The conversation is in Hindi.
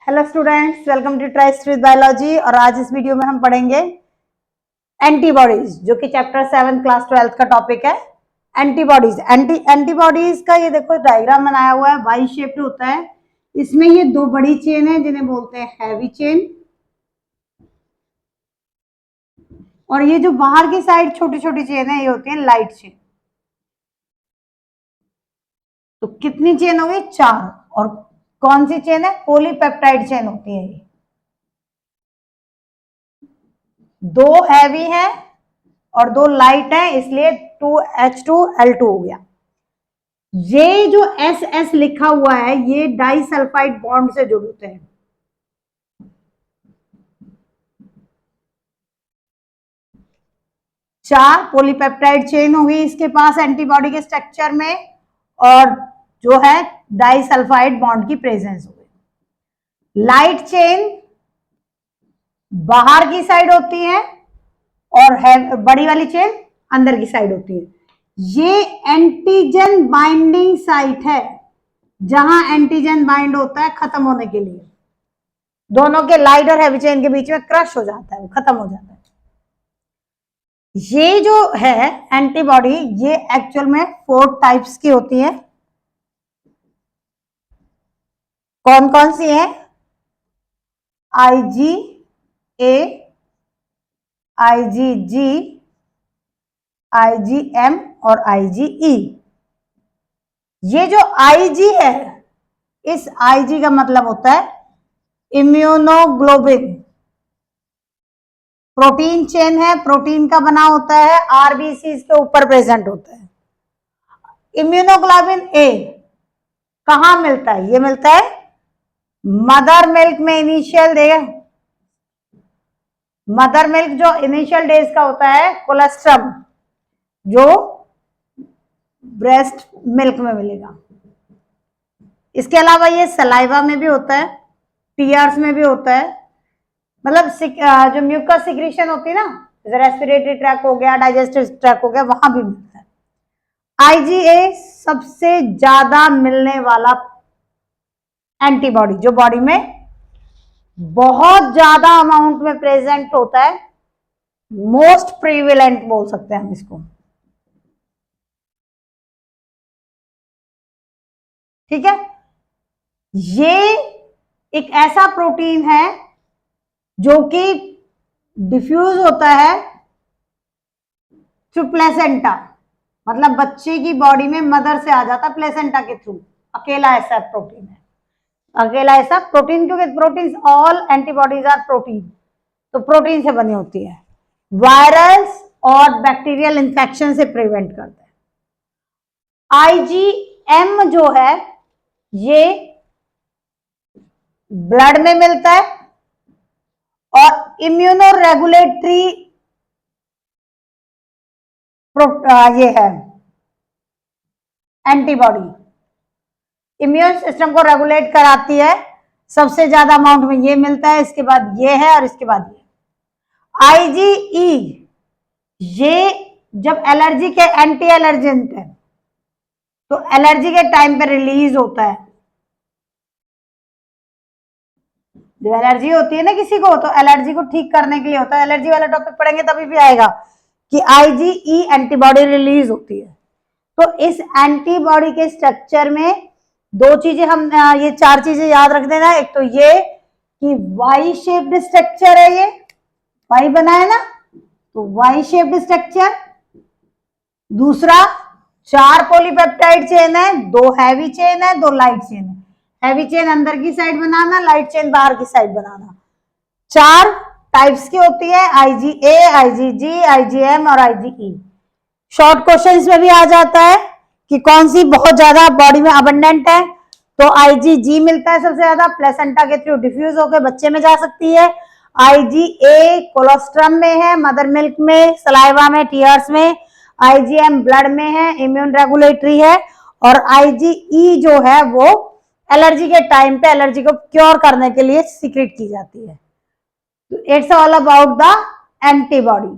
Hello students, welcome to Tryst with Biology. और आज इस वीडियो में हम पढ़ेंगे एंटीबॉडीज, जो कि चैप्टर 7 क्लास 12 का टॉपिक है। एंटीबॉडीज एंटीबॉडीज का ये देखो डायग्राम बनाया हुआ है, वाई शेप्ड होता है। इसमें ये दो बड़ी चेन है जिन्हें बोलते हैं हैवी चेन, और ये जो बाहर की साइड छोटी छोटी चेन है ये होती है लाइट चेन। तो कितनी चेन हो गई? 4। और कौन सी चेन है? पॉलीपेप्टाइड चेन होती है। ये दो हैवी है और दो लाइट है, इसलिए 2H2L2 हो गया। ये जो SS लिखा हुआ है ये डाइसल्फाइड बॉन्ड से जुड़ते हैं। चार पॉलीपेप्टाइड चेन होगी इसके पास एंटीबॉडी के स्ट्रक्चर में, और जो है डाइसल्फाइड बॉन्ड की प्रेजेंस होगी। लाइट चेन बाहर की साइड होती है और बड़ी वाली चेन अंदर की साइड होती है। ये एंटीजन बाइंडिंग साइट है, जहां एंटीजन बाइंड होता है खत्म होने के लिए। दोनों के लाइट और हैवी चेन के बीच में क्रश हो जाता है, वो खत्म हो जाता है। ये जो है एंटीबॉडी, ये एक्चुअल में 4 टाइप्स की होती है। कौन कौन सी है? IgA, IgG, IgM और IgE। ये जो IG है, इस IG का मतलब होता है इम्यूनोग्लोबिन। प्रोटीन चेन है, प्रोटीन का बना होता है, आरबीसी के ऊपर प्रेजेंट होता है। इम्यूनोग्लोबिन ए कहां मिलता है? ये मिलता है मदर मिल्क में। इनिशियल डे, मदर मिल्क जो इनिशियल डेज का होता है, कोलेस्ट्रम जो ब्रेस्ट मिल्क में मिलेगा। इसके अलावा ये सलाइवा में भी होता है, टीयर्स में भी होता है। मतलब जो म्यूकस सिक्रीशन होती है ना, रेस्पिरेटरी ट्रैक हो गया, डाइजेस्टिव ट्रैक हो गया, वहां भी मिलता है। IgA सबसे ज्यादा मिलने वाला एंटीबॉडी, जो बॉडी में बहुत ज्यादा अमाउंट में प्रेजेंट होता है, मोस्ट प्रीविलेंट बोल सकते हैं हम इसको। ठीक है, ये एक ऐसा प्रोटीन है जो कि डिफ्यूज होता है थ्रू प्लेसेंटा, मतलब बच्चे की बॉडी में मदर से आ जाता प्लेसेंटा के थ्रू। अकेला ऐसा प्रोटीन है, अकेला ऐसा प्रोटीन, क्योंकि protein, all antibodies are protein, तो प्रोटीन से बनी होती है। वायरस और बैक्टीरियल इंफेक्शन से प्रिवेंट करता है। IgM जो है ये ब्लड में मिलता है और इम्यूनो रेगुलेटरी ये है एंटीबॉडी, इम्यून सिस्टम को रेगुलेट कराती है। सबसे ज्यादा अमाउंट में ये मिलता है, इसके बाद ये है और इसके बाद ये। IgE ये जब एलर्जी के एंटी एलर्जेंट है, तो एलर्जी के टाइम पे रिलीज होता है। जब एलर्जी होती है ना किसी को, तो एलर्जी को ठीक करने के लिए होता है। एलर्जी वाला टॉपिक पढ़ेंगे तभी भी आएगा कि IgE एंटीबॉडी रिलीज होती है। तो इस एंटीबॉडी के स्ट्रक्चर में दो चीजें हम, ये 4 चीजें याद रख देना। एक तो ये कि वाई शेप्ड स्ट्रक्चर है, ये वाई बना है ना, तो वाई शेप्ड स्ट्रक्चर। दूसरा, 4 पॉलीपेप्टाइड चेन है, 2 हैवी चेन है, 2 लाइट चेन है। हैवी चेन अंदर की साइड बनाना, लाइट चेन बाहर की साइड बनाना। 4 टाइप्स की होती है, IgA, IgG, IgM और IgE। शॉर्ट क्वेश्चंस में भी आ जाता है कि कौन सी बहुत ज्यादा बॉडी में अबंडेंट है, तो IgG मिलता है सबसे ज्यादा, प्लेसेंटा के थ्रू डिफ्यूज होकर बच्चे में जा सकती है। IgA कोलोस्ट्रम में है, मदर मिल्क में, सलाइवा में, टीयर्स में। IgM ब्लड में है, इम्यून रेगुलेटरी है। और IgE जो है वो एलर्जी के टाइम पे एलर्जी को क्योर करने के लिए सीक्रेट की जाती है। It's all about the antibody.